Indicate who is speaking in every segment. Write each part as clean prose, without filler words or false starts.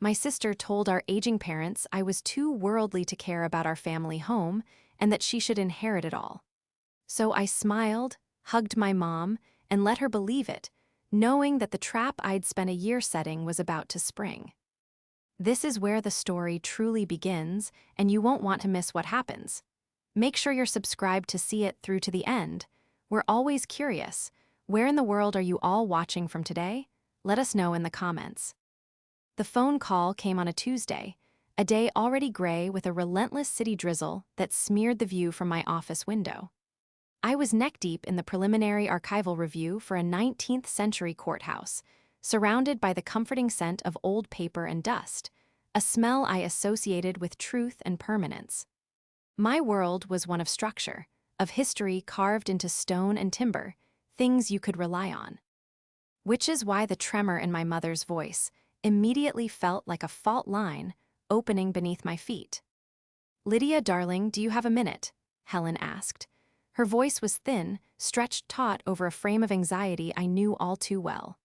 Speaker 1: My sister told our aging parents I was too worldly to care about our family home and that she should inherit it all. So I smiled, hugged my mom, and let her believe it, knowing that the trap I'd spent a year setting was about to spring. This is where the story truly begins, and you won't want to miss what happens. Make sure you're subscribed to see it through to the end. We're always curious. Where in the world are you all watching from today? Let us know in the comments. The phone call came on a Tuesday, a day already gray with a relentless city drizzle that smeared the view from my office window. I was neck-deep in the preliminary archival review for a 19th-century courthouse, surrounded by the comforting scent of old paper and dust, a smell I associated with truth and permanence. My world was one of structure, of history carved into stone and timber, things you could rely on. Which is why the tremor in my mother's voice immediately felt like a fault line opening beneath my feet. "Lydia, darling, do you have a minute?" Helen asked. Her voice was thin, stretched taut over a frame of anxiety I knew all too well.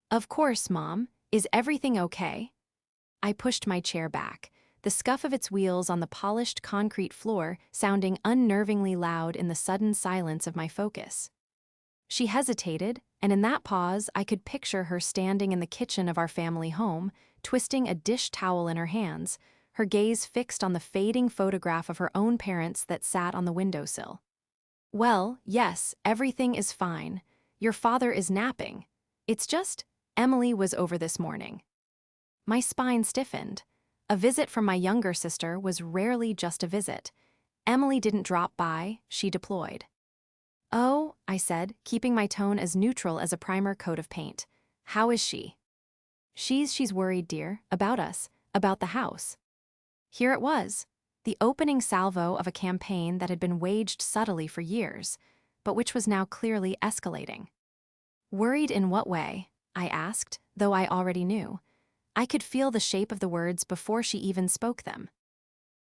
Speaker 1: "Of course, Mom. Is everything okay?" I pushed my chair back, the scuff of its wheels on the polished concrete floor sounding unnervingly loud in the sudden silence of my focus. She hesitated, and in that pause I could picture her standing in the kitchen of our family home, twisting a dish towel in her hands, her gaze fixed on the fading photograph of her own parents that sat on the windowsill. "Well, yes, everything is fine. Your father is napping. It's just, Emily was over this morning." My spine stiffened. A visit from my younger sister was rarely just a visit. Emily didn't drop by, she deployed. "Oh," I said, keeping my tone as neutral as a primer coat of paint. "How is she?" She's worried, dear, about us, about the house." Here it was, the opening salvo of a campaign that had been waged subtly for years, but which was now clearly escalating. "Worried in what way?" I asked, though I already knew. I could feel the shape of the words before she even spoke them.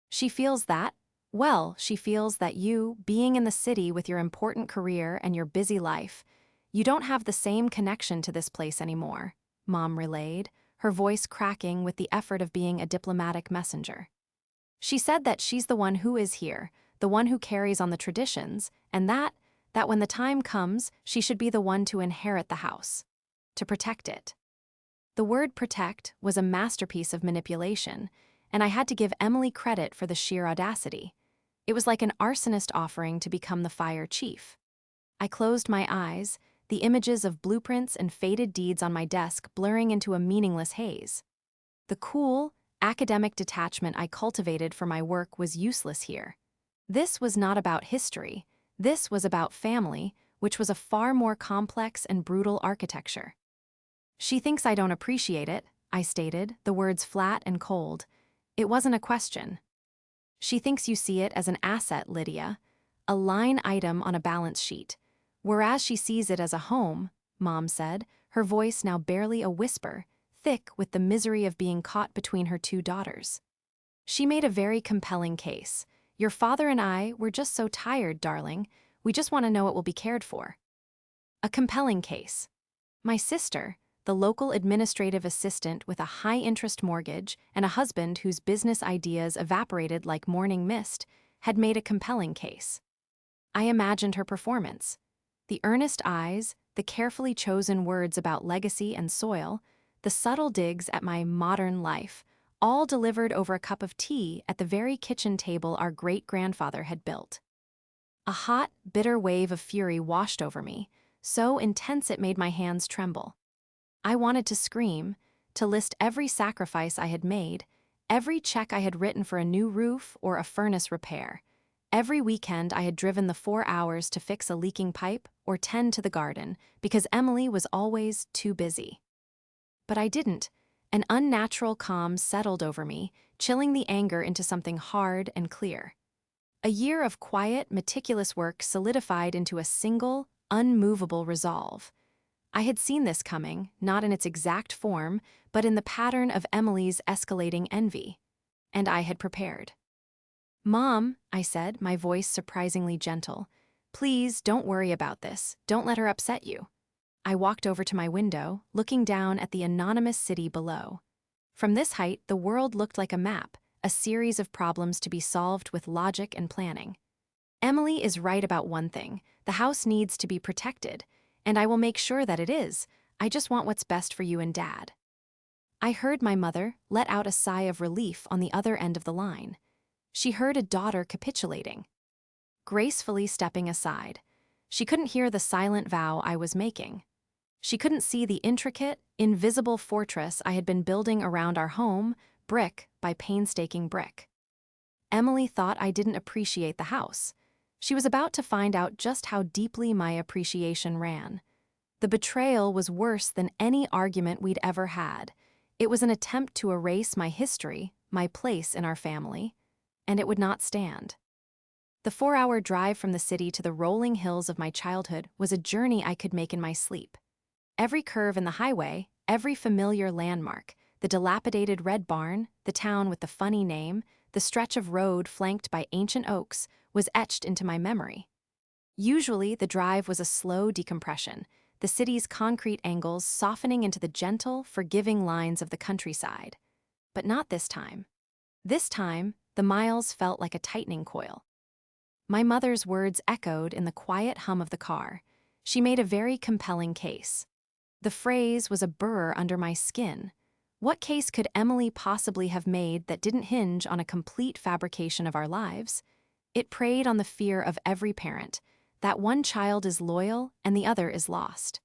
Speaker 1: "She feels that, well, she feels that you, being in the city with your important career and your busy life, you don't have the same connection to this place anymore," Mom relayed, her voice cracking with the effort of being a diplomatic messenger. "She said that she's the one who is here, the one who carries on the traditions, and that when the time comes, she should be the one to inherit the house, to protect it." The word protect was a masterpiece of manipulation, and I had to give Emily credit for the sheer audacity. It was like an arsonist offering to become the fire chief. I closed my eyes, the images of blueprints and faded deeds on my desk blurring into a meaningless haze. The cool, academic detachment I cultivated for my work was useless here. This was not about history. This was about family, which was a far more complex and brutal architecture. "She thinks I don't appreciate it," I stated, the words flat and cold. It wasn't a question. "She thinks you see it as an asset, Lydia, a line item on a balance sheet, whereas she sees it as a home," Mom said, her voice now barely a whisper, thick with the misery of being caught between her two daughters. "She made a very compelling case. Your father and I, we're just so tired, darling. We just want to know it will be cared for." A compelling case. My sister, the local administrative assistant with a high-interest mortgage and a husband whose business ideas evaporated like morning mist, had made a compelling case. I imagined her performance. The earnest eyes, the carefully chosen words about legacy and soil, the subtle digs at my modern life, all delivered over a cup of tea at the very kitchen table our great-grandfather had built. A hot, bitter wave of fury washed over me, so intense it made my hands tremble. I wanted to scream, to list every sacrifice I had made, every check I had written for a new roof or a furnace repair, every weekend I had driven the 4 hours to fix a leaking pipe or tend to the garden because Emily was always too busy. But I didn't. An unnatural calm settled over me, chilling the anger into something hard and clear. A year of quiet, meticulous work solidified into a single, unmovable resolve. I had seen this coming, not in its exact form, but in the pattern of Emily's escalating envy. And I had prepared. "Mom," I said, my voice surprisingly gentle, "please don't worry about this. Don't let her upset you." I walked over to my window, looking down at the anonymous city below. From this height, the world looked like a map, a series of problems to be solved with logic and planning. Emily is right about one thing: the house needs to be protected, and I will make sure that it is. I just want what's best for you and Dad. I heard my mother let out a sigh of relief on the other end of the line. She heard a daughter capitulating, gracefully stepping aside. She couldn't hear the silent vow I was making. She couldn't see the intricate, invisible fortress I had been building around our home, brick by painstaking brick. Emily thought I didn't appreciate the house. She was about to find out just how deeply my appreciation ran. The betrayal was worse than any argument we'd ever had. It was an attempt to erase my history, my place in our family, and it would not stand. The 4-hour drive from the city to the rolling hills of my childhood was a journey I could make in my sleep. Every curve in the highway, every familiar landmark, the dilapidated red barn, the town with the funny name, the stretch of road flanked by ancient oaks, was etched into my memory. Usually, the drive was a slow decompression, the city's concrete angles softening into the gentle, forgiving lines of the countryside. But not this time. This time, the miles felt like a tightening coil. My mother's words echoed in the quiet hum of the car. She made a very compelling case. The phrase was a burr under my skin. What case could Emily possibly have made that didn't hinge on a complete fabrication of our lives? It preyed on the fear of every parent, that one child is loyal and the other is lost.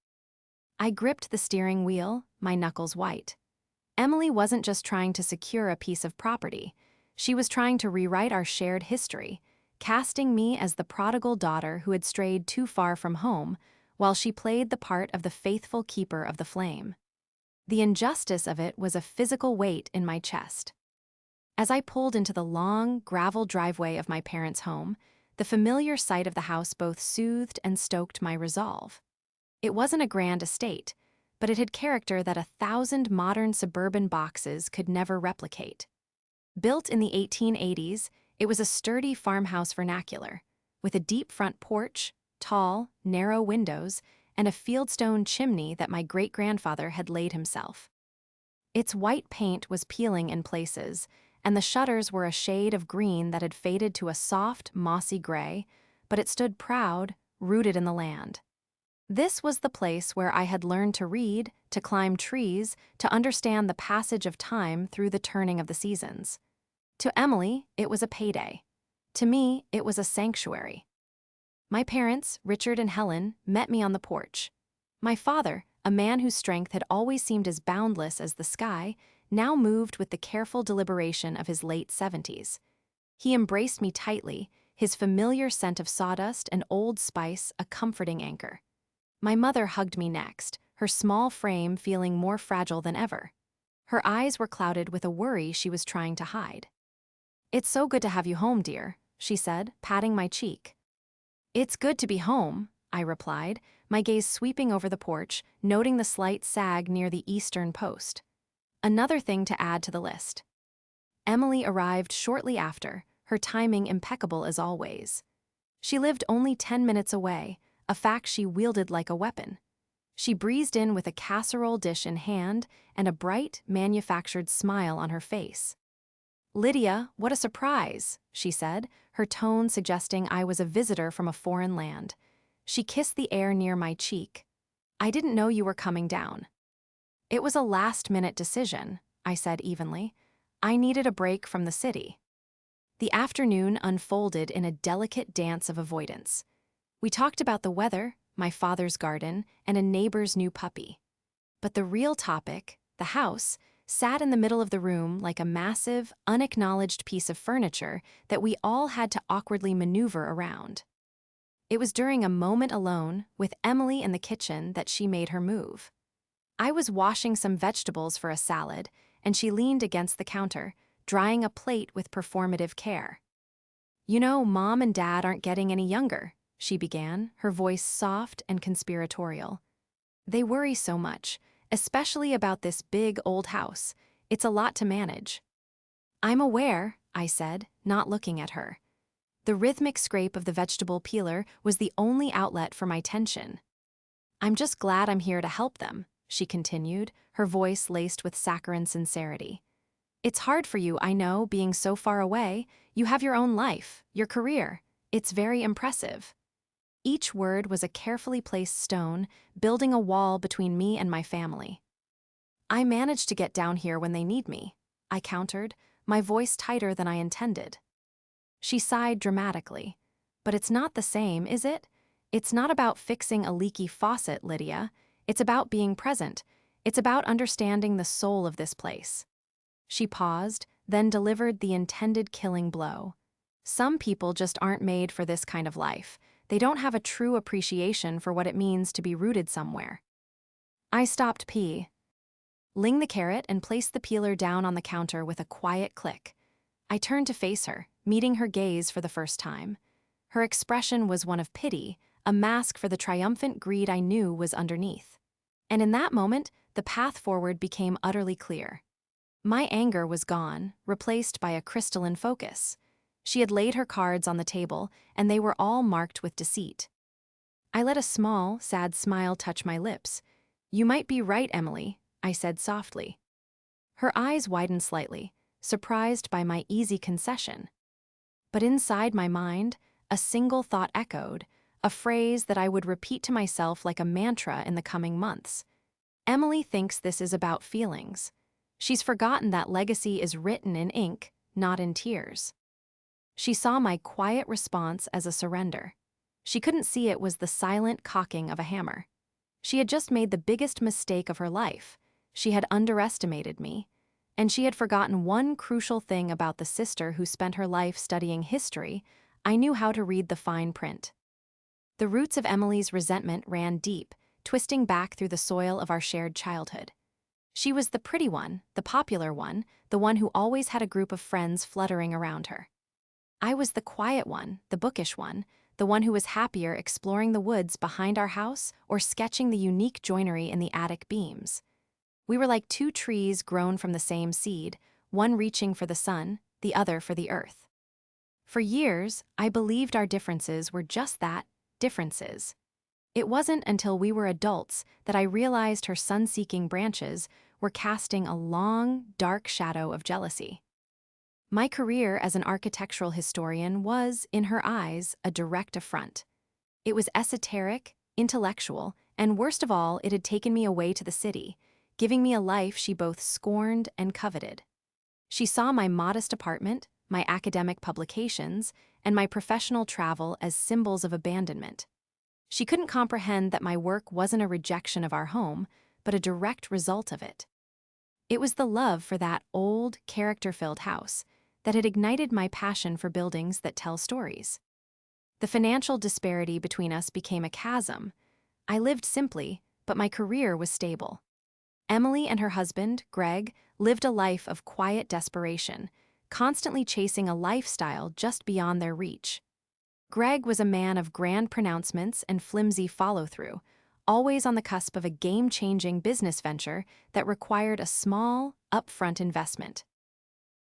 Speaker 1: I gripped the steering wheel, my knuckles white. Emily wasn't just trying to secure a piece of property. She was trying to rewrite our shared history, casting me as the prodigal daughter who had strayed too far from home, while she played the part of the faithful keeper of the flame. The injustice of it was a physical weight in my chest. As I pulled into the long, gravel driveway of my parents' home, the familiar sight of the house both soothed and stoked my resolve. It wasn't a grand estate, but it had character that 1,000 modern suburban boxes could never replicate. Built in the 1880s, it was a sturdy farmhouse vernacular, with a deep front porch, tall, narrow windows, and a fieldstone chimney that my great-grandfather had laid himself. Its white paint was peeling in places, and the shutters were a shade of green that had faded to a soft, mossy gray, but it stood proud, rooted in the land. This was the place where I had learned to read, to climb trees, to understand the passage of time through the turning of the seasons. To Emily, it was a payday. To me, it was a sanctuary. My parents, Richard and Helen, met me on the porch. My father, a man whose strength had always seemed as boundless as the sky, now moved with the careful deliberation of his late 70s. He embraced me tightly, his familiar scent of sawdust and old spice a comforting anchor. My mother hugged me next, her small frame feeling more fragile than ever. Her eyes were clouded with a worry she was trying to hide. "It's so good to have you home, dear," she said, patting my cheek. "It's good to be home," I replied, my gaze sweeping over the porch, noting the slight sag near the eastern post. Another thing to add to the list. Emily arrived shortly after, her timing impeccable as always. She lived only 10 minutes away, a fact she wielded like a weapon. She breezed in with a casserole dish in hand and a bright, manufactured smile on her face. "Lydia, what a surprise," she said, her tone suggesting I was a visitor from a foreign land. She kissed the air near my cheek. "I didn't know you were coming down." "It was a last-minute decision," I said evenly. "I needed a break from the city." The afternoon unfolded in a delicate dance of avoidance. We talked about the weather, my father's garden, and a neighbor's new puppy. But the real topic, the house, sat in the middle of the room like a massive, unacknowledged piece of furniture that we all had to awkwardly maneuver around. It was during a moment alone, with Emily in the kitchen, that she made her move. I was washing some vegetables for a salad, and she leaned against the counter, drying a plate with performative care. "You know, Mom and Dad aren't getting any younger," she began, her voice soft and conspiratorial. "They worry so much, especially about this big old house. It's a lot to manage." "I'm aware," I said, not looking at her. The rhythmic scrape of the vegetable peeler was the only outlet for my tension. "I'm just glad I'm here to help them," she continued, her voice laced with saccharine sincerity. "It's hard for you, I know, being so far away. You have your own life, your career. It's very impressive." Each word was a carefully placed stone, building a wall between me and my family. "I managed to get down here when they need me," I countered, my voice tighter than I intended. She sighed dramatically. "But it's not the same, is it? It's not about fixing a leaky faucet, Lydia. It's about being present. It's about understanding the soul of this place." She paused, then delivered the intended killing blow. "Some people just aren't made for this kind of life. They don't have a true appreciation for what it means to be rooted somewhere." I stopped peeling the carrot and placed the peeler down on the counter with a quiet click. I turned to face her, meeting her gaze for the first time. Her expression was one of pity, a mask for the triumphant greed I knew was underneath. And in that moment, the path forward became utterly clear. My anger was gone, replaced by a crystalline focus. She had laid her cards on the table, and they were all marked with deceit. I let a small, sad smile touch my lips. "You might be right, Emily," I said softly. Her eyes widened slightly, surprised by my easy concession. But inside my mind, a single thought echoed, a phrase that I would repeat to myself like a mantra in the coming months. "Emily thinks this is about feelings. She's forgotten that legacy is written in ink, not in tears." She saw my quiet response as a surrender. She couldn't see it was the silent cocking of a hammer. She had just made the biggest mistake of her life. She had underestimated me. And she had forgotten one crucial thing about the sister who spent her life studying history. I knew how to read the fine print. The roots of Emily's resentment ran deep, twisting back through the soil of our shared childhood. She was the pretty one, the popular one, the one who always had a group of friends fluttering around her. I was the quiet one, the bookish one, the one who was happier exploring the woods behind our house or sketching the unique joinery in the attic beams. We were like two trees grown from the same seed, one reaching for the sun, the other for the earth. For years, I believed our differences were just that, differences. It wasn't until we were adults that I realized her sun-seeking branches were casting a long, dark shadow of jealousy. My career as an architectural historian was, in her eyes, a direct affront. It was esoteric, intellectual, and worst of all, it had taken me away to the city, giving me a life she both scorned and coveted. She saw my modest apartment, my academic publications, and my professional travel as symbols of abandonment. She couldn't comprehend that my work wasn't a rejection of our home, but a direct result of it. It was the love for that old, character-filled house that had ignited my passion for buildings that tell stories. The financial disparity between us became a chasm. I lived simply, but my career was stable. Emily and her husband, Greg, lived a life of quiet desperation, constantly chasing a lifestyle just beyond their reach. Greg was a man of grand pronouncements and flimsy follow-through, always on the cusp of a game-changing business venture that required a small, upfront investment.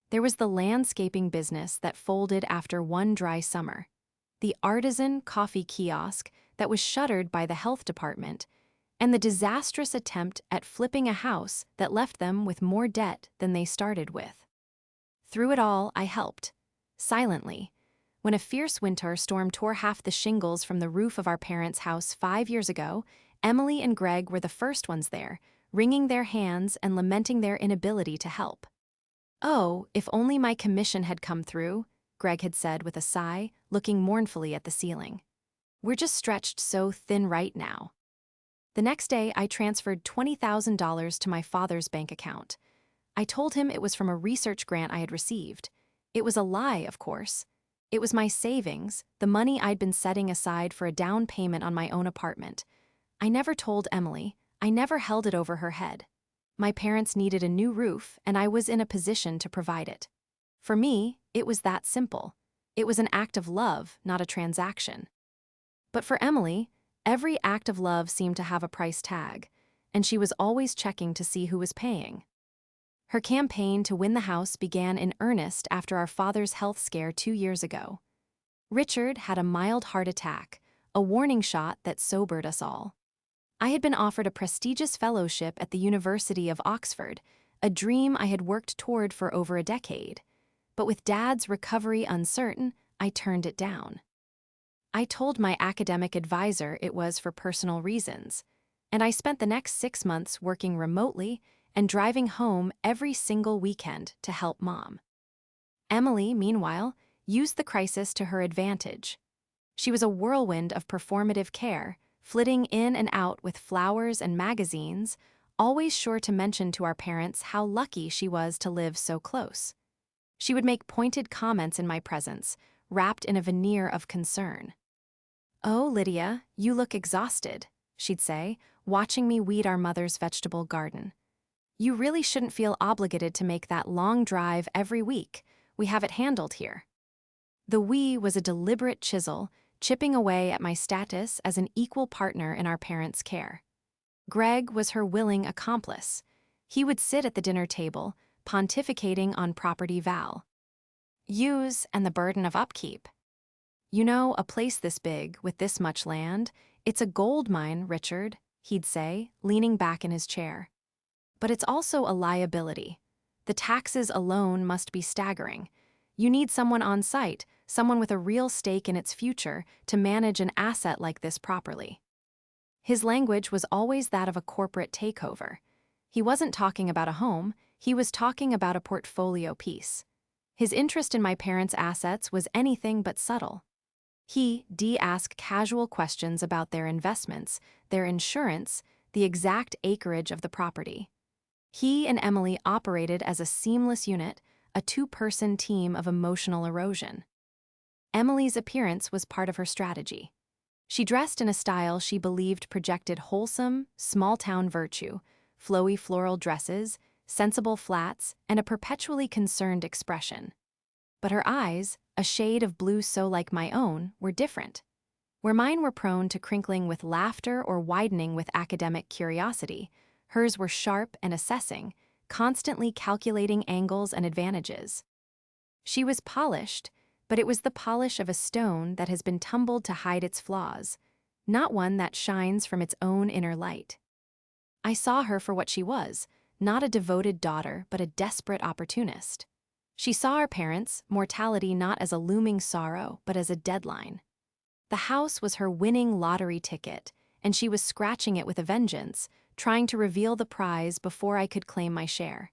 Speaker 1: There was the landscaping business that folded after one dry summer, the artisan coffee kiosk that was shuttered by the health department, and the disastrous attempt at flipping a house that left them with more debt than they started with. Through it all, I helped, silently. When a fierce winter storm tore half the shingles from the roof of our parents' house 5 years ago, Emily and Greg were the first ones there, wringing their hands and lamenting their inability to help. "Oh, if only my commission had come through," Greg had said with a sigh, looking mournfully at the ceiling. "We're just stretched so thin right now." The next day, I transferred $20,000 to my father's bank account. I told him it was from a research grant I had received. It was a lie, of course. It was my savings, the money I'd been setting aside for a down payment on my own apartment. I never told Emily. I never held it over her head. My parents needed a new roof, and I was in a position to provide it. For me, it was that simple. It was an act of love, not a transaction. But for Emily, every act of love seemed to have a price tag, and she was always checking to see who was paying. Her campaign to win the house began in earnest after our father's health scare 2 years ago. Richard had a mild heart attack, a warning shot that sobered us all. I had been offered a prestigious fellowship at the University of Oxford, a dream I had worked toward for over a decade. But with Dad's recovery uncertain, I turned it down. I told my academic advisor it was for personal reasons, and I spent the next 6 months working remotely and driving home every single weekend to help Mom. Emily, meanwhile, used the crisis to her advantage. She was a whirlwind of performative care, flitting in and out with flowers and magazines, always sure to mention to our parents how lucky she was to live so close. She would make pointed comments in my presence, wrapped in a veneer of concern. "Oh, Lydia, you look exhausted," she'd say, watching me weed our mother's vegetable garden. "You really shouldn't feel obligated to make that long drive every week. We have it handled here." The "we" was a deliberate chisel, chipping away at my status as an equal partner in our parents' care. Greg was her willing accomplice. He would sit at the dinner table, pontificating on property values and the burden of upkeep. "You know, a place this big, with this much land, it's a gold mine, Richard," he'd say, leaning back in his chair. "But it's also a liability. The taxes alone must be staggering. You need someone on site, someone with a real stake in its future, to manage an asset like this properly." His language was always that of a corporate takeover. He wasn't talking about a home, he was talking about a portfolio piece. His interest in my parents' assets was anything but subtle. He'd ask casual questions about their investments, their insurance, the exact acreage of the property. He and Emily operated as a seamless unit, a two-person team of emotional erosion. Emily's appearance was part of her strategy. She dressed in a style she believed projected wholesome, small-town virtue, flowy floral dresses, sensible flats, and a perpetually concerned expression. But her eyes, a shade of blue so like my own, were different. Where mine were prone to crinkling with laughter or widening with academic curiosity, hers were sharp and assessing, constantly calculating angles and advantages. She was polished, but it was the polish of a stone that has been tumbled to hide its flaws, not one that shines from its own inner light. I saw her for what she was, not a devoted daughter, but a desperate opportunist. She saw our parents' mortality not as a looming sorrow, but as a deadline. The house was her winning lottery ticket, and she was scratching it with a vengeance, trying to reveal the prize before I could claim my share.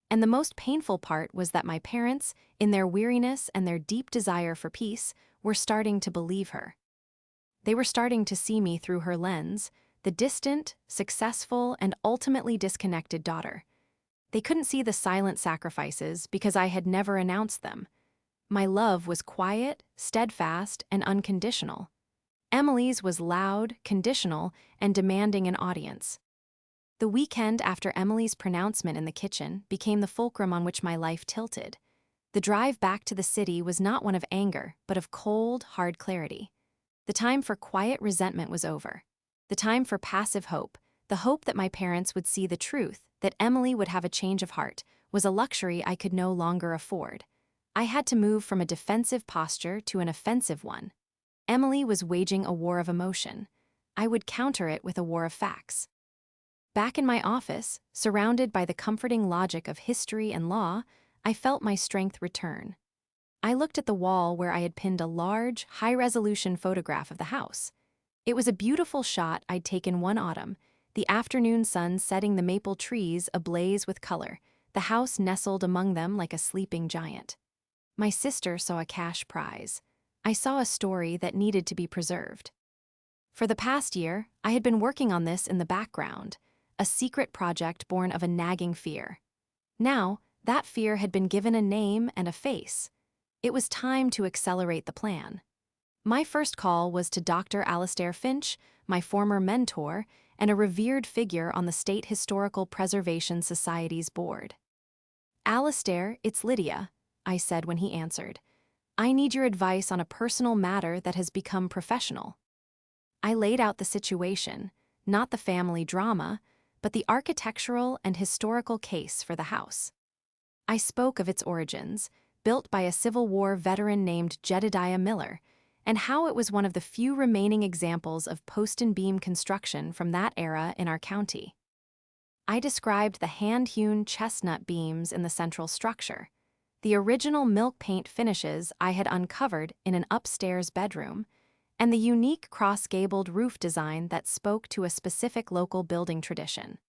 Speaker 1: And the most painful part was that my parents, in their weariness and their deep desire for peace, were starting to believe her. They were starting to see me through her lens, the distant, successful, and ultimately disconnected daughter. They couldn't see the silent sacrifices because I had never announced them. My love was quiet, steadfast, and unconditional. Emily's was loud, conditional, and demanding an audience. The weekend after Emily's pronouncement in the kitchen became the fulcrum on which my life tilted. The drive back to the city was not one of anger, but of cold, hard clarity. The time for quiet resentment was over. The time for passive hope, the hope that my parents would see the truth, that Emily would have a change of heart, was a luxury I could no longer afford. I had to move from a defensive posture to an offensive one. Emily was waging a war of emotion. I would counter it with a war of facts. Back in my office, surrounded by the comforting logic of history and law, I felt my strength return. I looked at the wall where I had pinned a large, high-resolution photograph of the house. It was a beautiful shot I'd taken one autumn, the afternoon sun setting the maple trees ablaze with color, the house nestled among them like a sleeping giant. My sister saw a cash prize. I saw a story that needed to be preserved. For the past year, I had been working on this in the background, a secret project born of a nagging fear. Now, that fear had been given a name and a face. It was time to accelerate the plan. My first call was to Dr. Alastair Finch, my former mentor, and a revered figure on the State Historical Preservation Society's board. "Alastair, it's Lydia," I said when he answered. "I need your advice on a personal matter that has become professional." I laid out the situation, not the family drama, but the architectural and historical case for the house. I spoke of its origins, built by a Civil War veteran named Jedediah Miller, and how it was one of the few remaining examples of post and beam construction from that era in our county. I described the hand-hewn chestnut beams in the central structure, the original milk paint finishes I had uncovered in an upstairs bedroom, and the unique cross-gabled roof design that spoke to a specific local building tradition.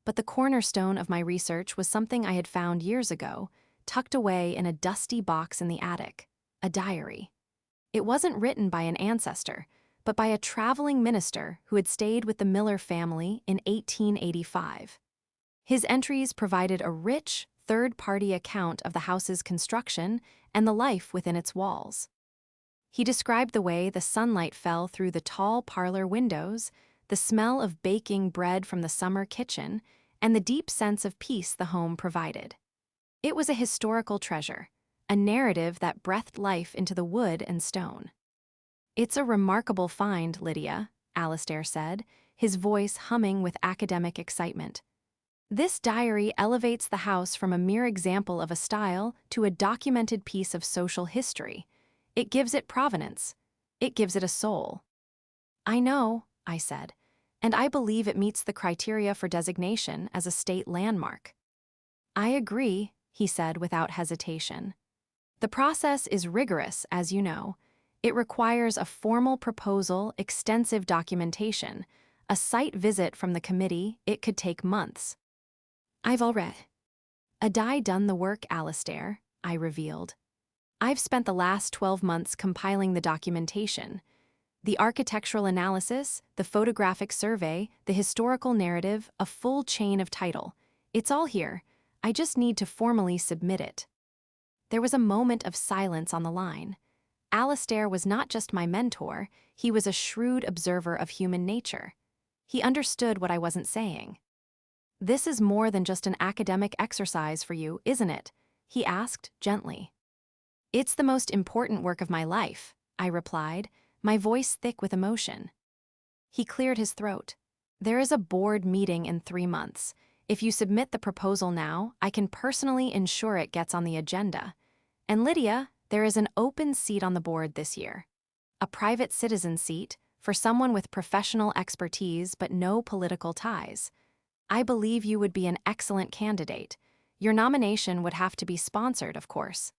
Speaker 1: But the cornerstone of my research was something I had found years ago, tucked away in a dusty box in the attic, a diary. It wasn't written by an ancestor, but by a traveling minister who had stayed with the Miller family in 1885. His entries provided a rich, third-party account of the house's construction and the life within its walls. He described the way the sunlight fell through the tall parlor windows, the smell of baking bread from the summer kitchen, and the deep sense of peace the home provided. It was a historical treasure, a narrative that breathed life into the wood and stone. "It's a remarkable find, Lydia," Alastair said, his voice humming with academic excitement. "This diary elevates the house from a mere example of a style to a documented piece of social history. It gives it provenance. It gives it a soul." "I know," I said, "and I believe it meets the criteria for designation as a state landmark." "I agree," he said without hesitation. "The process is rigorous, as you know. It requires a formal proposal, extensive documentation, a site visit from the committee. It could take months." "I've already done the work, Alastair," I revealed. "I've spent the last 12 months compiling the documentation. The architectural analysis, the photographic survey, the historical narrative, a full chain of title. It's all here. I just need to formally submit it." There was a moment of silence on the line. Alastair was not just my mentor, he was a shrewd observer of human nature. He understood what I wasn't saying. "This is more than just an academic exercise for you, isn't it?" he asked gently. "It's the most important work of my life," I replied, my voice thick with emotion. He cleared his throat. "There is a board meeting in 3 months. If you submit the proposal now, I can personally ensure it gets on the agenda. And Lydia, there is an open seat on the board this year. A private citizen seat for someone with professional expertise but no political ties. I believe you would be an excellent candidate. Your nomination would have to be sponsored, of course."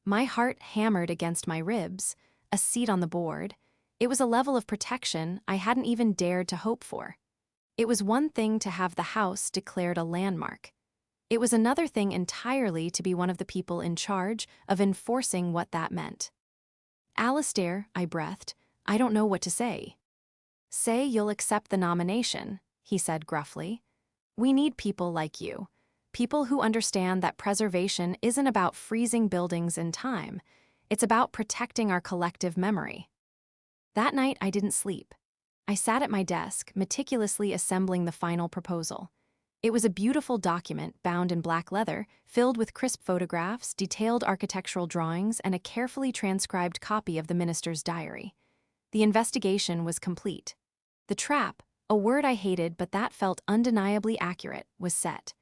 Speaker 1: My heart hammered against my ribs. A seat on the board. It was a level of protection I hadn't even dared to hope for. It was one thing to have the house declared a landmark. It was another thing entirely to be one of the people in charge of enforcing what that meant. "Alastair," I breathed, "I don't know what to say." "Say you'll accept the nomination," he said gruffly. "We need people like you. People who understand that preservation isn't about freezing buildings in time. It's about protecting our collective memory." That night I didn't sleep. I sat at my desk, meticulously assembling the final proposal. It was a beautiful document bound in black leather, filled with crisp photographs, detailed architectural drawings, and a carefully transcribed copy of the minister's diary. The investigation was complete. The trap, a word I hated but that felt undeniably accurate, was set.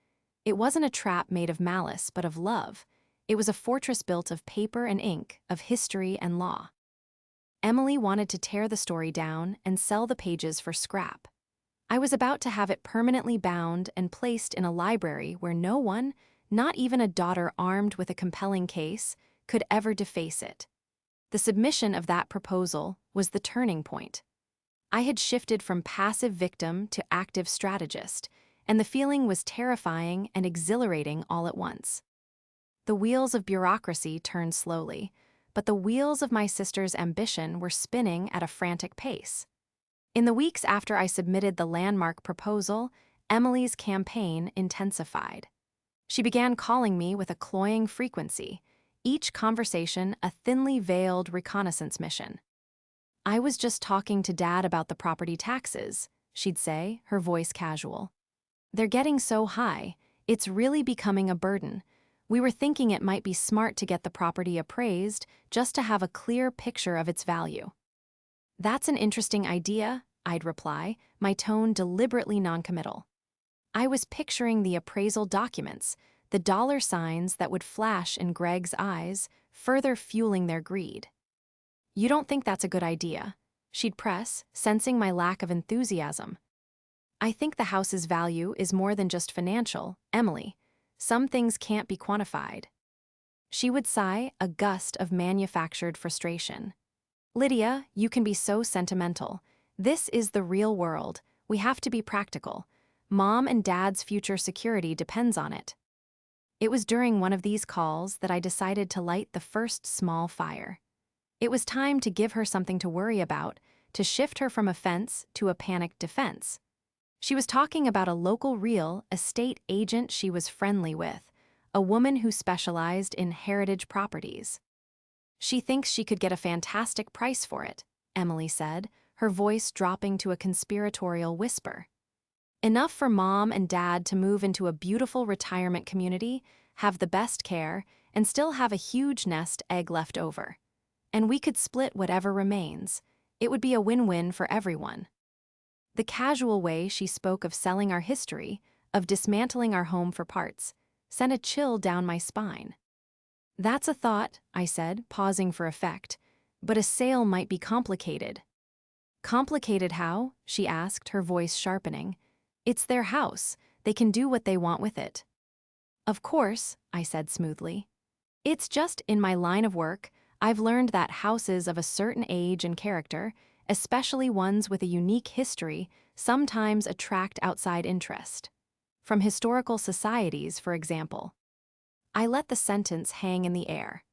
Speaker 1: It wasn't a trap made of malice but of love. It was a fortress built of paper and ink, of history and law. Emily wanted to tear the story down and sell the pages for scrap. I was about to have it permanently bound and placed in a library where no one, not even a daughter armed with a compelling case, could ever deface it. The submission of that proposal was the turning point. I had shifted from passive victim to active strategist, and the feeling was terrifying and exhilarating all at once. The wheels of bureaucracy turned slowly, but the wheels of my sister's ambition were spinning at a frantic pace. In the weeks after I submitted the landmark proposal, Emily's campaign intensified. She began calling me with a cloying frequency, each conversation a thinly veiled reconnaissance mission. "I was just talking to Dad about the property taxes," she'd say, her voice casual. "They're getting so high, it's really becoming a burden. We were thinking it might be smart to get the property appraised just to have a clear picture of its value." "That's an interesting idea," I'd reply, my tone deliberately noncommittal. I was picturing the appraisal documents, the dollar signs that would flash in Greg's eyes, further fueling their greed. You don't think that's a good idea? She'd press, sensing my lack of enthusiasm. I think the house's value is more than just financial, Emily. Some things can't be quantified. She would sigh, a gust of manufactured frustration. Lydia, you can be so sentimental. This is the real world. We have to be practical. Mom and Dad's future security depends on it. It was during one of these calls that I decided to light the first small fire. It was time to give her something to worry about, to shift her from offense to a panicked defense. She was talking about a local real estate agent she was friendly with, a woman who specialized in heritage properties. She thinks she could get a fantastic price for it, Emily said, her voice dropping to a conspiratorial whisper. Enough for Mom and Dad to move into a beautiful retirement community, have the best care, and still have a huge nest egg left over. And we could split whatever remains. It would be a win-win for everyone. The casual way she spoke of selling our history, of dismantling our home for parts, sent a chill down my spine. That's a thought, I said, pausing for effect, but a sale might be complicated. Complicated how? She asked, her voice sharpening. It's their house. They can do what they want with it. Of course, I said smoothly. It's just in my line of work, I've learned that houses of a certain age and character, especially ones with a unique history, sometimes attract outside interest. From historical societies, for example. I let the sentence hang in the air.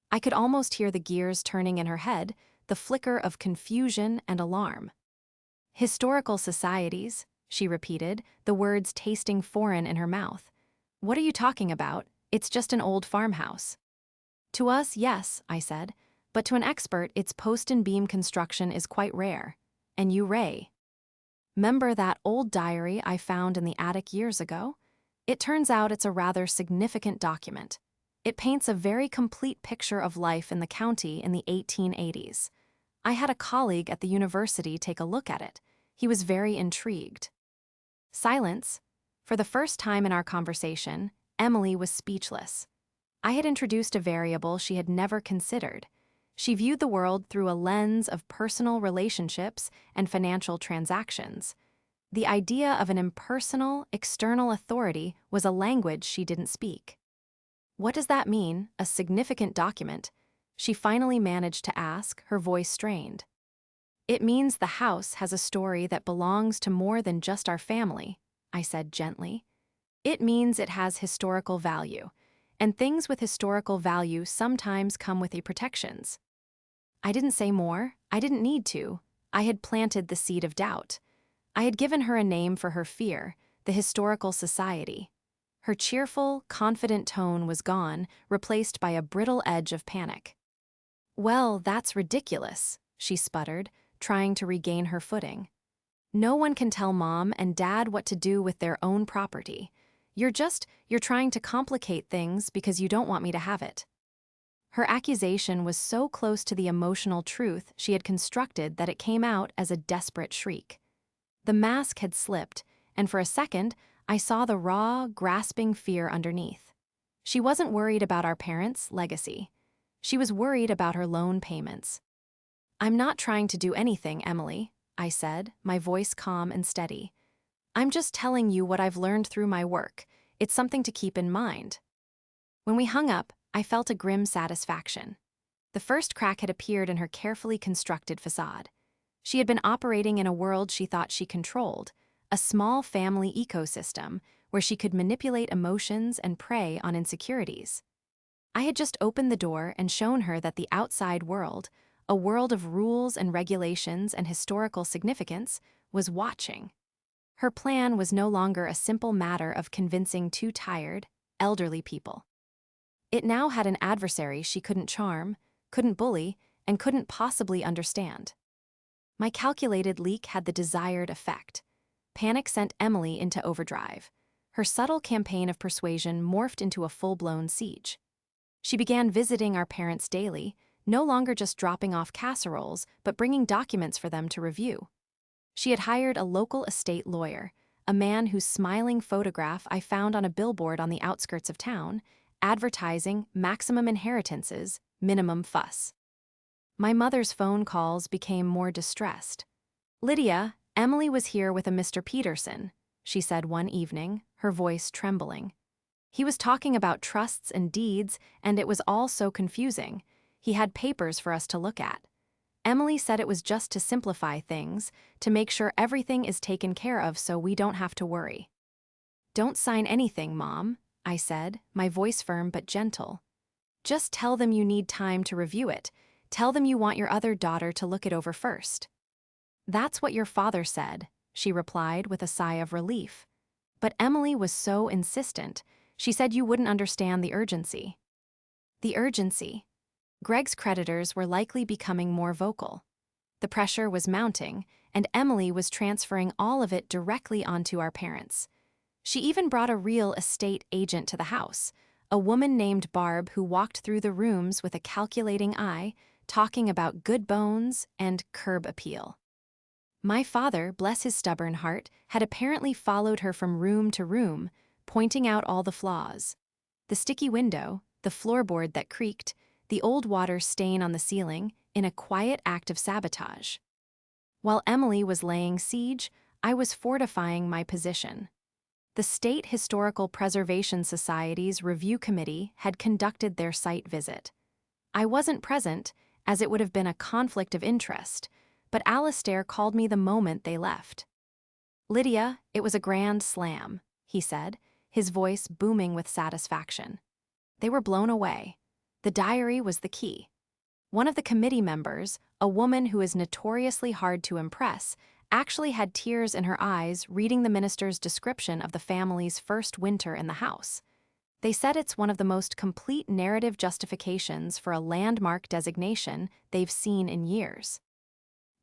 Speaker 1: I could almost hear the gears turning in her head, the flicker of confusion and alarm. Historical societies, she repeated, the words tasting foreign in her mouth. What are you talking about? It's just an old farmhouse. To us, yes, I said, but to an expert, its post and beam construction is quite rare. And you, Ray. 'Member that old diary I found in the attic years ago? It turns out it's a rather significant document. It paints a very complete picture of life in the county in the 1880s. I had a colleague at the university take a look at it. He was very intrigued. Silence. For the first time in our conversation, Emily was speechless. I had introduced a variable she had never considered. She viewed the world through a lens of personal relationships and financial transactions. The idea of an impersonal, external authority was a language she didn't speak. What does that mean, a significant document? She finally managed to ask, her voice strained. It means the house has a story that belongs to more than just our family, I said gently. It means it has historical value, and things with historical value sometimes come with protections. I didn't say more. I didn't need to. I had planted the seed of doubt. I had given her a name for her fear, the Historical Society. Her cheerful, confident tone was gone, replaced by a brittle edge of panic. Well, that's ridiculous, she sputtered, trying to regain her footing. No one can tell Mom and Dad what to do with their own property. You're trying to complicate things because you don't want me to have it. Her accusation was so close to the emotional truth she had constructed that it came out as a desperate shriek. The mask had slipped, and for a second, I saw the raw, grasping fear underneath. She wasn't worried about our parents' legacy. She was worried about her loan payments. I'm not trying to do anything, Emily, I said, my voice calm and steady. I'm just telling you what I've learned through my work. It's something to keep in mind. When we hung up, I felt a grim satisfaction. The first crack had appeared in her carefully constructed facade. She had been operating in a world she thought she controlled, a small family ecosystem where she could manipulate emotions and prey on insecurities. I had just opened the door and shown her that the outside world, a world of rules and regulations and historical significance, was watching. Her plan was no longer a simple matter of convincing two tired, elderly people. It now had an adversary she couldn't charm, couldn't bully, and couldn't possibly understand. My calculated leak had the desired effect. Panic sent Emily into overdrive. Her subtle campaign of persuasion morphed into a full-blown siege. She began visiting our parents daily, no longer just dropping off casseroles, but bringing documents for them to review. She had hired a local estate lawyer, a man whose smiling photograph I found on a billboard on the outskirts of town, advertising maximum inheritances, minimum fuss. My mother's phone calls became more distressed. "Lydia, Emily was here with a Mr. Peterson," she said one evening, her voice trembling. "He was talking about trusts and deeds, and it was all so confusing. He had papers for us to look at. Emily said it was just to simplify things, to make sure everything is taken care of so we don't have to worry." "Don't sign anything, Mom," I said, my voice firm but gentle. "Just tell them you need time to review it. Tell them you want your other daughter to look it over first." "That's what your father said," she replied with a sigh of relief. "But Emily was so insistent. She said you wouldn't understand the urgency." The urgency. Greg's creditors were likely becoming more vocal. The pressure was mounting, and Emily was transferring all of it directly onto our parents. She even brought a real estate agent to the house, a woman named Barb who walked through the rooms with a calculating eye, talking about good bones and curb appeal. My father, bless his stubborn heart, had apparently followed her from room to room, pointing out all the flaws. The sticky window, the floorboard that creaked, the old water stain on the ceiling, in a quiet act of sabotage. While Emily was laying siege, I was fortifying my position. The State Historical Preservation Society's review committee had conducted their site visit. I wasn't present, as it would have been a conflict of interest, but Alastair called me the moment they left. "Lydia, it was a grand slam," he said, his voice booming with satisfaction. They were blown away. The diary was the key. One of the committee members, a woman who is notoriously hard to impress, actually had tears in her eyes reading the minister's description of the family's first winter in the house. They said it's one of the most complete narrative justifications for a landmark designation they've seen in years.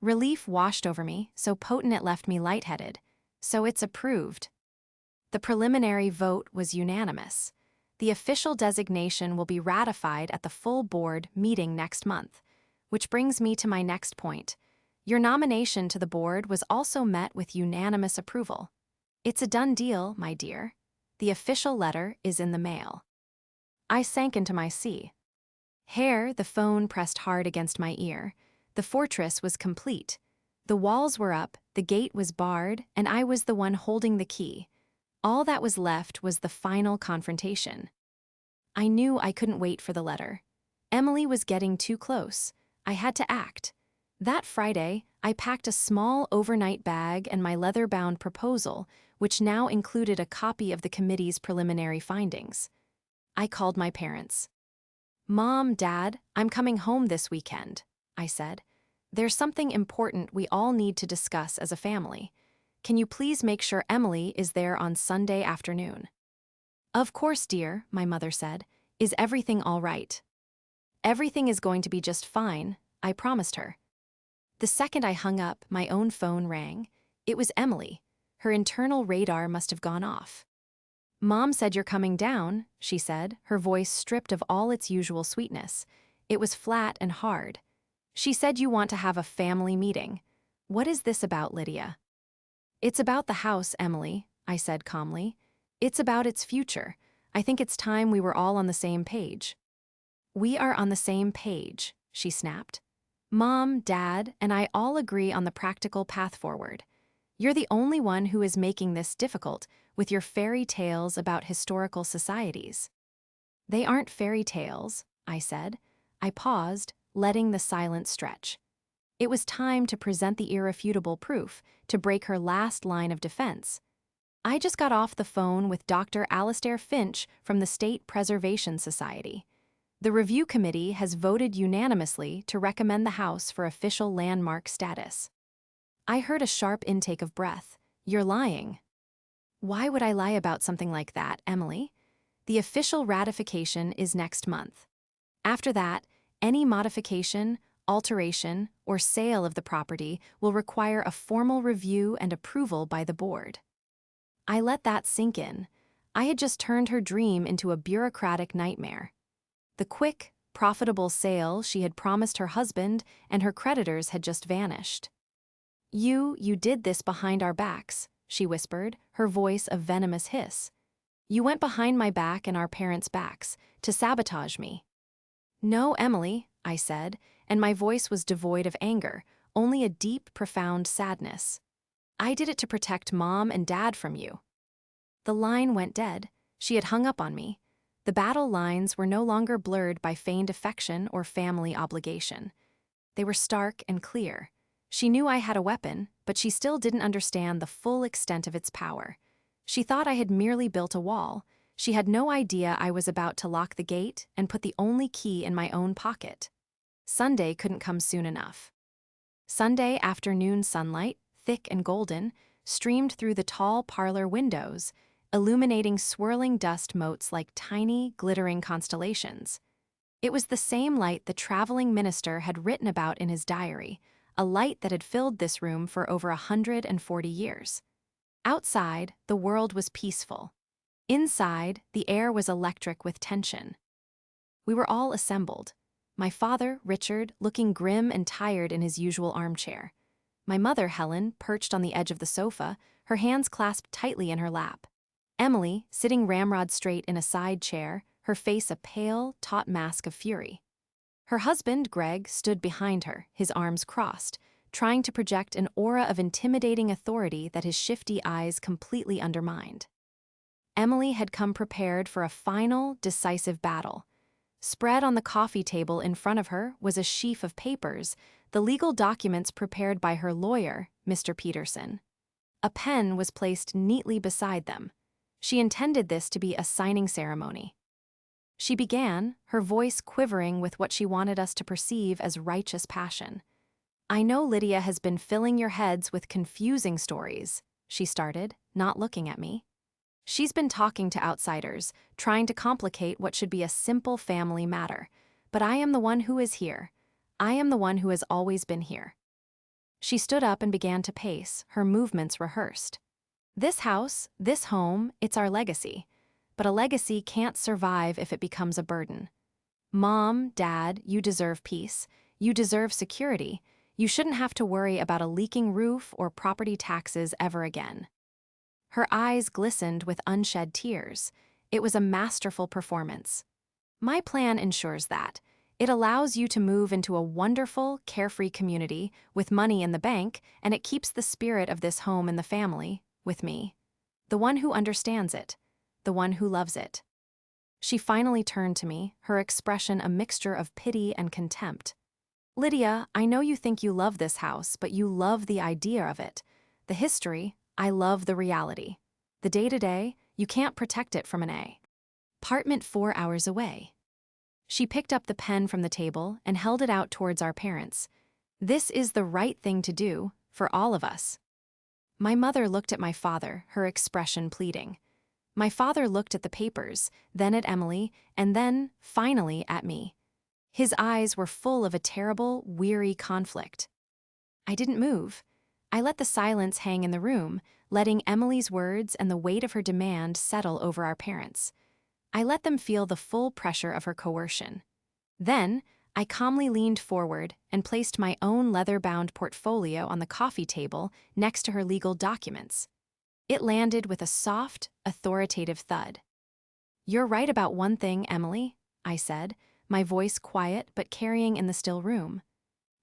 Speaker 1: Relief washed over me, so potent it left me lightheaded. So it's approved. The preliminary vote was unanimous. The official designation will be ratified at the full board meeting next month, which brings me to my next point. Your nomination to the board was also met with unanimous approval. It's a done deal, my dear. The official letter is in the mail. I sank into my seat. Hair, the phone pressed hard against my ear. The fortress was complete. The walls were up, the gate was barred, and I was the one holding the key. All that was left was the final confrontation. I knew I couldn't wait for the letter. Emily was getting too close. I had to act. That Friday, I packed a small overnight bag and my leather-bound proposal, which now included a copy of the committee's preliminary findings. I called my parents. "Mom, Dad, I'm coming home this weekend," I said. "There's something important we all need to discuss as a family. Can you please make sure Emily is there on Sunday afternoon?" "Of course, dear," my mother said. "Is everything all right?" "Everything is going to be just fine," I promised her. The second I hung up, my own phone rang. It was Emily. Her internal radar must have gone off. "Mom said you're coming down," she said, her voice stripped of all its usual sweetness. It was flat and hard. "She said you want to have a family meeting. What is this about, Lydia?" "It's about the house, Emily," I said calmly. "It's about its future. I think it's time we were all on the same page." "We are on the same page," she snapped. "Mom, Dad, and I all agree on the practical path forward. You're the only one who is making this difficult with your fairy tales about historical societies." "They aren't fairy tales," I said. I paused, letting the silence stretch. It was time to present the irrefutable proof, to break her last line of defense. "I just got off the phone with Dr. Alastair Finch from the State Preservation Society. The review committee has voted unanimously to recommend the house for official landmark status." I heard a sharp intake of breath. "You're lying." "Why would I lie about something like that, Emily? The official ratification is next month. After that, any modification, alteration, or sale of the property will require a formal review and approval by the board." I let that sink in. I had just turned her dream into a bureaucratic nightmare. The quick, profitable sale she had promised her husband and her creditors had just vanished. You did this behind our backs," she whispered, her voice a venomous hiss. "You went behind my back and our parents' backs, to sabotage me." "No, Emily," I said, and my voice was devoid of anger, only a deep, profound sadness. "I did it to protect Mom and Dad from you." The line went dead. She had hung up on me. The battle lines were no longer blurred by feigned affection or family obligation. They were stark and clear. She knew I had a weapon, but she still didn't understand the full extent of its power. She thought I had merely built a wall. She had no idea I was about to lock the gate and put the only key in my own pocket. Sunday couldn't come soon enough. Sunday afternoon sunlight, thick and golden, streamed through the tall parlor windows, illuminating swirling dust motes like tiny, glittering constellations. It was the same light the traveling minister had written about in his diary, a light that had filled this room for over 140 years. Outside, the world was peaceful. Inside, the air was electric with tension. We were all assembled. My father, Richard, looking grim and tired in his usual armchair. My mother, Helen, perched on the edge of the sofa, her hands clasped tightly in her lap. Emily, sitting ramrod straight in a side chair, her face a pale, taut mask of fury. Her husband, Greg, stood behind her, his arms crossed, trying to project an aura of intimidating authority that his shifty eyes completely undermined. Emily had come prepared for a final, decisive battle. Spread on the coffee table in front of her was a sheaf of papers, the legal documents prepared by her lawyer, Mr. Peterson. A pen was placed neatly beside them. She intended this to be a signing ceremony. She began, her voice quivering with what she wanted us to perceive as righteous passion. "I know Lydia has been filling your heads with confusing stories," she started, not looking at me. "She's been talking to outsiders, trying to complicate what should be a simple family matter. But I am the one who is here. I am the one who has always been here." She stood up and began to pace, her movements rehearsed. "This house, this home, it's our legacy. But a legacy can't survive if it becomes a burden. Mom, Dad, you deserve peace. You deserve security. You shouldn't have to worry about a leaking roof or property taxes ever again." Her eyes glistened with unshed tears. It was a masterful performance. "My plan ensures that. It allows you to move into a wonderful, carefree community with money in the bank, and it keeps the spirit of this home in the family, with me. The one who understands it. The one who loves it." She finally turned to me, her expression a mixture of pity and contempt. "Lydia, I know you think you love this house, but you love the idea of it. The history, I love the reality. The day-to-day, you can't protect it from an apartment 4 hours away." She picked up the pen from the table and held it out towards our parents. "This is the right thing to do, for all of us." My mother looked at my father, her expression pleading. My father looked at the papers, then at Emily, and then, finally, at me. His eyes were full of a terrible, weary conflict. I didn't move. I let the silence hang in the room, letting Emily's words and the weight of her demand settle over our parents. I let them feel the full pressure of her coercion. Then, I calmly leaned forward and placed my own leather-bound portfolio on the coffee table next to her legal documents. It landed with a soft, authoritative thud. "You're right about one thing, Emily," I said, my voice quiet but carrying in the still room.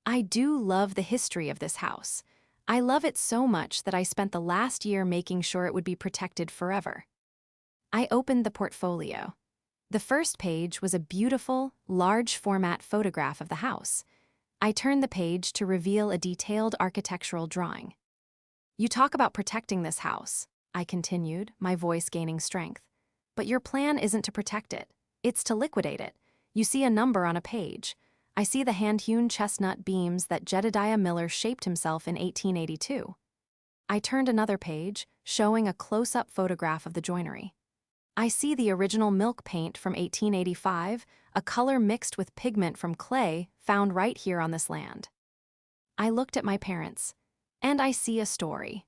Speaker 1: "I do love the history of this house. I love it so much that I spent the last year making sure it would be protected forever." I opened the portfolio. The first page was a beautiful, large-format photograph of the house. I turned the page to reveal a detailed architectural drawing. "You talk about protecting this house," I continued, my voice gaining strength. "But your plan isn't to protect it. It's to liquidate it. You see a number on a page. I see the hand-hewn chestnut beams that Jedediah Miller shaped himself in 1882. I turned another page, showing a close-up photograph of the joinery. I see the original milk paint from 1885, a color mixed with pigment from clay found right here on this land." I looked at my parents. "And I see a story."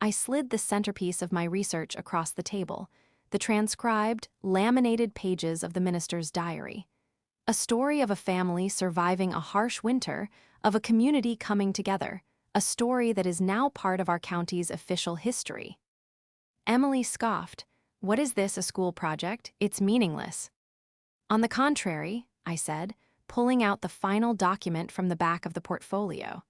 Speaker 1: I slid the centerpiece of my research across the table, the transcribed, laminated pages of the minister's diary. A story of a family surviving a harsh winter, of a community coming together, a story that is now part of our county's official history. Emily scoffed. "What is this, a school project? It's meaningless." "On the contrary," I said, pulling out the final document from the back of the portfolio.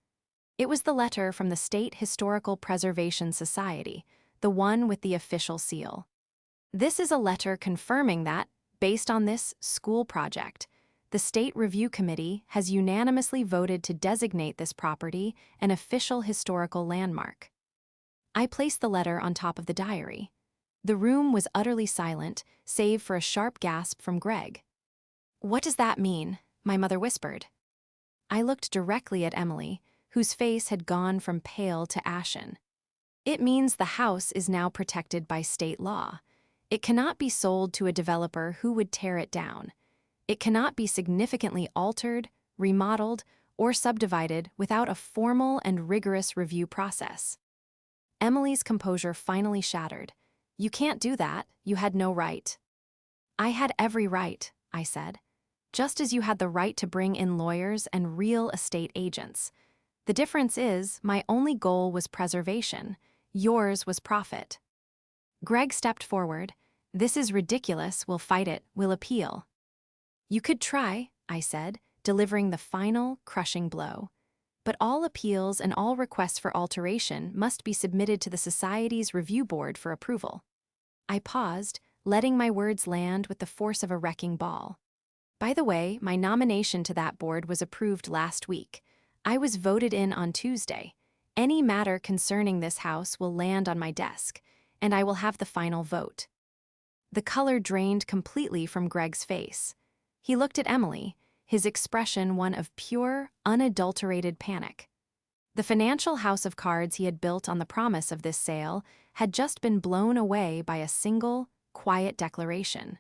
Speaker 1: It was the letter from the State Historical Preservation Society, the one with the official seal. This is a letter confirming that, based on this school project, the State Review Committee has unanimously voted to designate this property an official historical landmark. I placed the letter on top of the diary. The room was utterly silent, save for a sharp gasp from Greg. "What does that mean?" my mother whispered. I looked directly at Emily, whose face had gone from pale to ashen. "It means the house is now protected by state law. It cannot be sold to a developer who would tear it down. It cannot be significantly altered, remodeled, or subdivided without a formal and rigorous review process." Emily's composure finally shattered. "You can't do that. You had no right." "I had every right," I said. "Just as you had the right to bring in lawyers and real estate agents. The difference is, my only goal was preservation. Yours was profit." Greg stepped forward. "This is ridiculous. We'll fight it. We'll appeal." "You could try," I said, delivering the final, crushing blow. "But all appeals and all requests for alteration must be submitted to the Society's review board for approval." I paused, letting my words land with the force of a wrecking ball. By the way, my nomination to that board was approved last week. I was voted in on Tuesday. Any matter concerning this house will land on my desk, and I will have the final vote. The color drained completely from Greg's face. He looked at Emily, his expression one of pure, unadulterated panic. The financial house of cards he had built on the promise of this sale had just been blown away by a single, quiet declaration.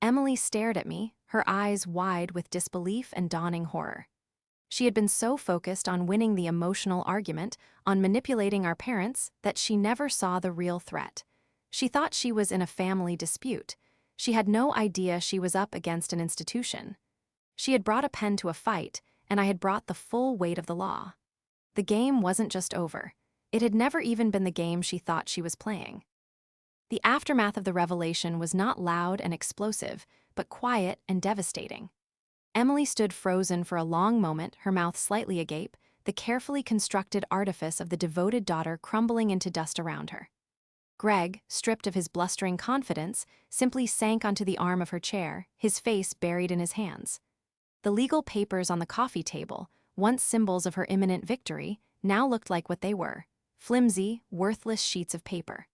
Speaker 1: Emily stared at me, her eyes wide with disbelief and dawning horror. She had been so focused on winning the emotional argument, on manipulating our parents, that she never saw the real threat. She thought she was in a family dispute. She had no idea she was up against an institution. She had brought a pen to a fight, and I had brought the full weight of the law. The game wasn't just over. It had never even been the game she thought she was playing. The aftermath of the revelation was not loud and explosive, but quiet and devastating. Emily stood frozen for a long moment, her mouth slightly agape, the carefully constructed artifice of the devoted daughter crumbling into dust around her. Greg, stripped of his blustering confidence, simply sank onto the arm of her chair, his face buried in his hands. The legal papers on the coffee table, once symbols of her imminent victory, now looked like what they were: flimsy, worthless sheets of paper.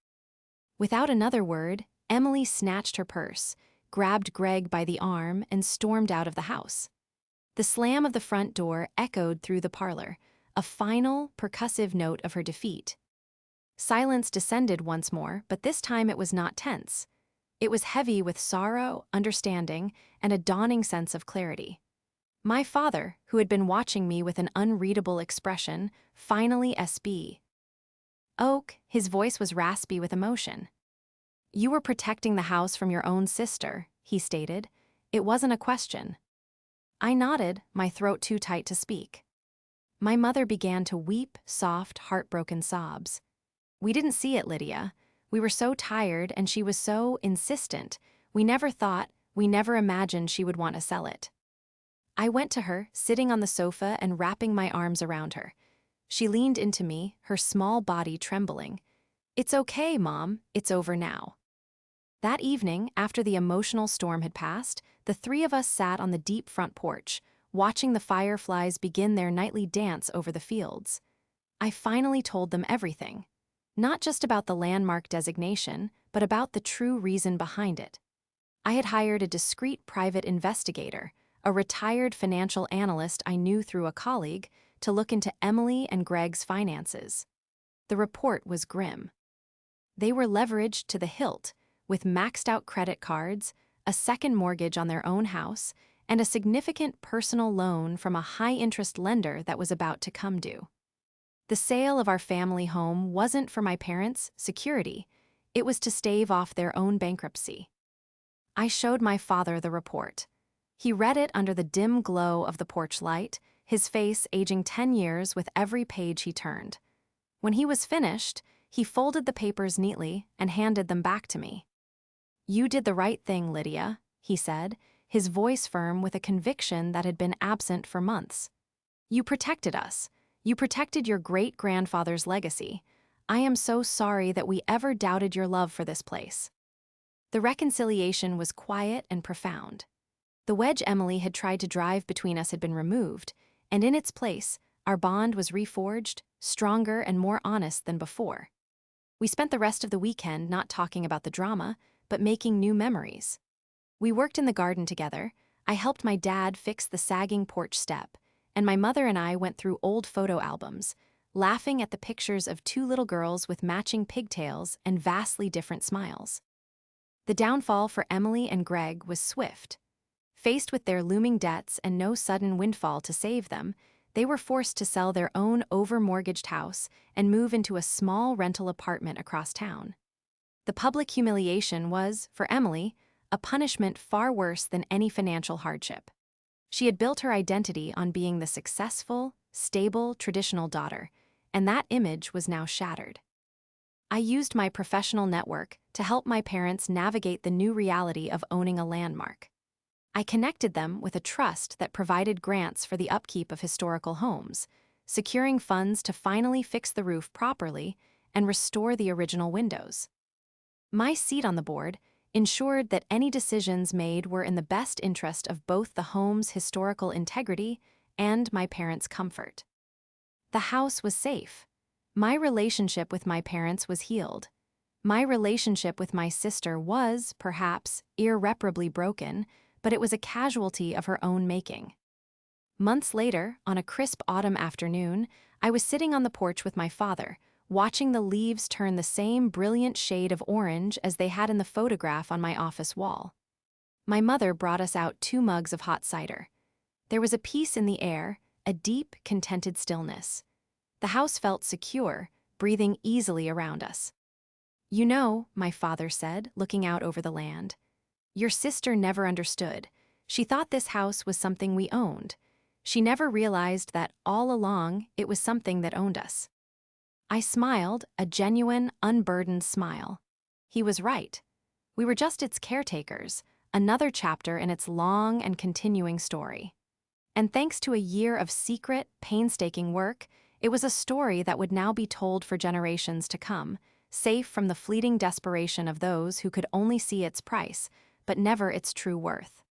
Speaker 1: Without another word, Emily snatched her purse, grabbed Greg by the arm, and stormed out of the house. The slam of the front door echoed through the parlor, a final, percussive note of her defeat. Silence descended once more, but this time it was not tense. It was heavy with sorrow, understanding, and a dawning sense of clarity. My father, who had been watching me with an unreadable expression, finally SB. "Oak," his voice was raspy with emotion. "You were protecting the house from your own sister," he stated. "It wasn't a question." I nodded, my throat too tight to speak. My mother began to weep soft, heartbroken sobs. "We didn't see it, Lydia. We were so tired and she was so insistent. We never imagined she would want to sell it." I went to her, sitting on the sofa and wrapping my arms around her. She leaned into me, her small body trembling. "It's okay, Mom. It's over now." That evening, after the emotional storm had passed, the three of us sat on the deep front porch, watching the fireflies begin their nightly dance over the fields. I finally told them everything. Not just about the landmark designation, but about the true reason behind it. I had hired a discreet private investigator, a retired financial analyst I knew through a colleague, to look into Emily and Greg's finances. The report was grim. They were leveraged to the hilt, with maxed-out credit cards, a second mortgage on their own house, and a significant personal loan from a high-interest lender that was about to come due. The sale of our family home wasn't for my parents' security. It was to stave off their own bankruptcy. I showed my father the report. He read it under the dim glow of the porch light, his face aging 10 years with every page he turned. When he was finished, he folded the papers neatly and handed them back to me. "You did the right thing, Lydia," he said, his voice firm with a conviction that had been absent for months. "You protected us. You protected your great-grandfather's legacy. I am so sorry that we ever doubted your love for this place." The reconciliation was quiet and profound. The wedge Emily had tried to drive between us had been removed, and in its place, our bond was reforged, stronger and more honest than before. We spent the rest of the weekend not talking about the drama, but making new memories. We worked in the garden together, I helped my dad fix the sagging porch step, and my mother and I went through old photo albums, laughing at the pictures of two little girls with matching pigtails and vastly different smiles. The downfall for Emily and Greg was swift. Faced with their looming debts and no sudden windfall to save them, they were forced to sell their own over-mortgaged house and move into a small rental apartment across town. The public humiliation was, for Emily, a punishment far worse than any financial hardship. She had built her identity on being the successful, stable, traditional daughter, and that image was now shattered. I used my professional network to help my parents navigate the new reality of owning a landmark. I connected them with a trust that provided grants for the upkeep of historical homes, securing funds to finally fix the roof properly and restore the original windows. My seat on the board ensured that any decisions made were in the best interest of both the home's historical integrity and my parents' comfort. The house was safe. My relationship with my parents was healed. My relationship with my sister was, perhaps, irreparably broken, but it was a casualty of her own making. Months later, on a crisp autumn afternoon, I was sitting on the porch with my father, watching the leaves turn the same brilliant shade of orange as they had in the photograph on my office wall. My mother brought us out 2 mugs of hot cider. There was a peace in the air, a deep, contented stillness. The house felt secure, breathing easily around us. "You know," my father said, looking out over the land, "your sister never understood. She thought this house was something we owned. She never realized that all along it was something that owned us." I smiled, a genuine, unburdened smile. He was right. We were just its caretakers, another chapter in its long and continuing story. And thanks to a year of secret, painstaking work, it was a story that would now be told for generations to come, safe from the fleeting desperation of those who could only see its price, but never its true worth.